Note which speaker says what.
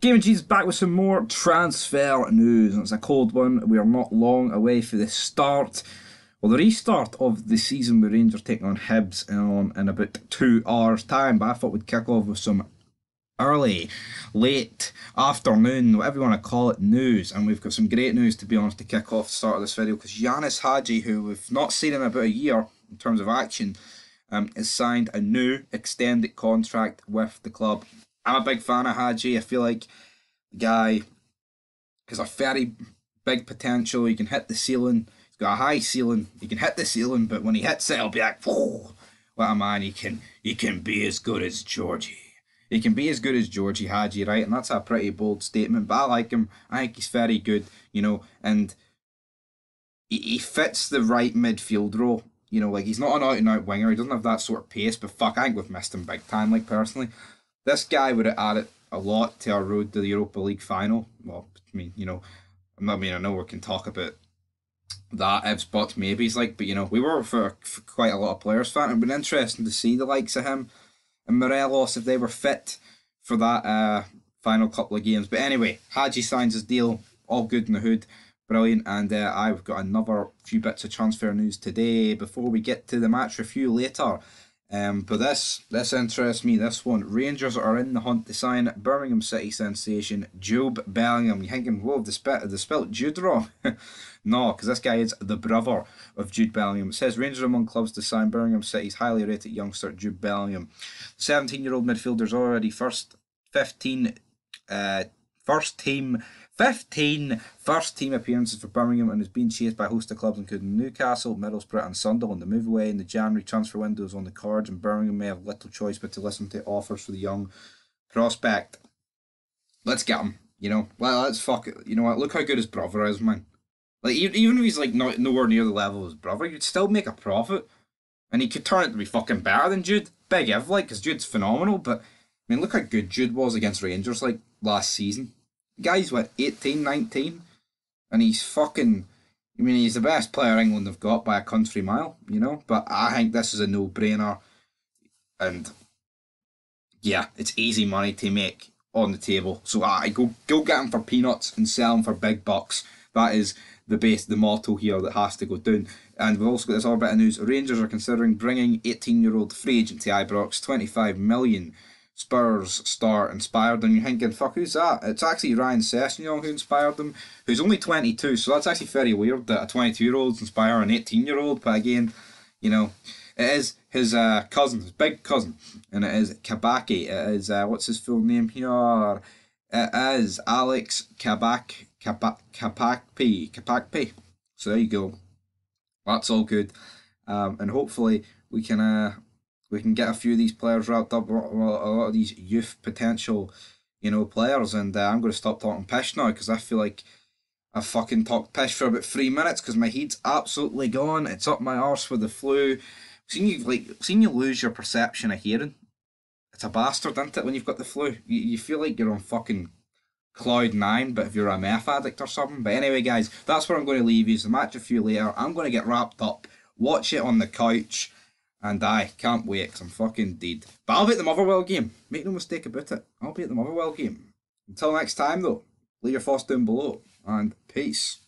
Speaker 1: Game G's back with some more transfer news, and it's a cold one. We are not long away for the start, well, the restart of the season with Rangers taking on Hibs in about 2 hours' time. But I thought we'd kick off with some early, late, afternoon, whatever you want to call it, news. And we've got some great news, to be honest, to kick off the start of this video, because Hagi, who we've not seen in about a year in terms of action, has signed a new extended contract with the club. I'm a big fan of Hagi. I feel like the guy has a very big potential. He can hit the ceiling. He's got a high ceiling. He can hit the ceiling, but when he hits it, it'll be like, whoa, what a man. He can be as good as Georgie. He can be as good as Georgie Hagi, right? And that's a pretty bold statement, but I like him. I think he's very good, and he fits the right midfield role. Like, he's not an out-and-out winger. He doesn't have that sort of pace, but fuck, I think we've missed him big time, like, personally. This guy would have added a lot to our road to the Europa League final. Well, I mean, I know we can talk about that if spots maybes, like, but we were for quite a lot of players fan. It'd been interesting to see the likes of him and Morelos if they were fit for that final couple of games. But anyway, Hagi signs his deal, all good in the hood, brilliant. And I've got another few bits of transfer news today before we get to the match review later. But this interests me, this one. Rangers are in the hunt to sign Birmingham City sensation Jobe Bellingham. You're thinking, whoa, they spelled Jude wrong. No, because this guy is the brother of Jude Bellingham. It says Rangers among clubs to sign Birmingham City's highly rated youngster Jude Bellingham. The 17-year-old midfielder's already 15 first team appearances for Birmingham and has been chased by a host of clubs including Newcastle, Middlesbrough and Sunderland. The move away in the January transfer window is on the cards, and Birmingham may have little choice but to listen to offers for the young prospect. Let's get him, Well, let's fuck it. You know what? Look how good his brother is, man. Like, even if he's like nowhere near the level of his brother, he'd still make a profit. And he could turn it to be fucking better than Jude. Big if, like, because Jude's phenomenal, but I mean, look how good Jude was against Rangers, like, last season. The guy's, 18, 19? And he's fucking... he's the best player England have got by a country mile, But I think this is a no-brainer. And, yeah, it's easy money to make on the table. So I go get him for peanuts and sell him for big bucks. That is the motto here that has to go down. And we've also got this other bit of news. Rangers are considering bringing 18-year-old free agent to Ibrox, 25 million. Spurs star inspired, and you're thinking, fuck, who's that? It's actually Ryan Sessegnon who inspired them, who's only 22, so that's actually very weird that a 22-year-old's inspire an 18-year-old, but again, it is his cousin, his big cousin, and it is Kabaki. It is, what's his full name here? It is Alex Kapakpi. So there you go. That's all good. And hopefully we can get a few of these players wrapped up, a lot of these youth potential, players. And I'm going to stop talking pish now because I feel like I've fucking talked pish for about 3 minutes because my heat's absolutely gone. It's up my arse with the flu. Seen you lose your perception of hearing. It's a bastard, isn't it, when you've got the flu? You feel like you're on fucking cloud nine, but if you're a meth addict or something. But anyway, guys, that's where I'm going to leave you. So match a few later. I'm going to get wrapped up, watch it on the couch. And I can't wait because I'm fucking dead. But I'll be at the Motherwell game. Make no mistake about it. I'll be at the Motherwell game. Until next time, though, leave your thoughts down below. And peace.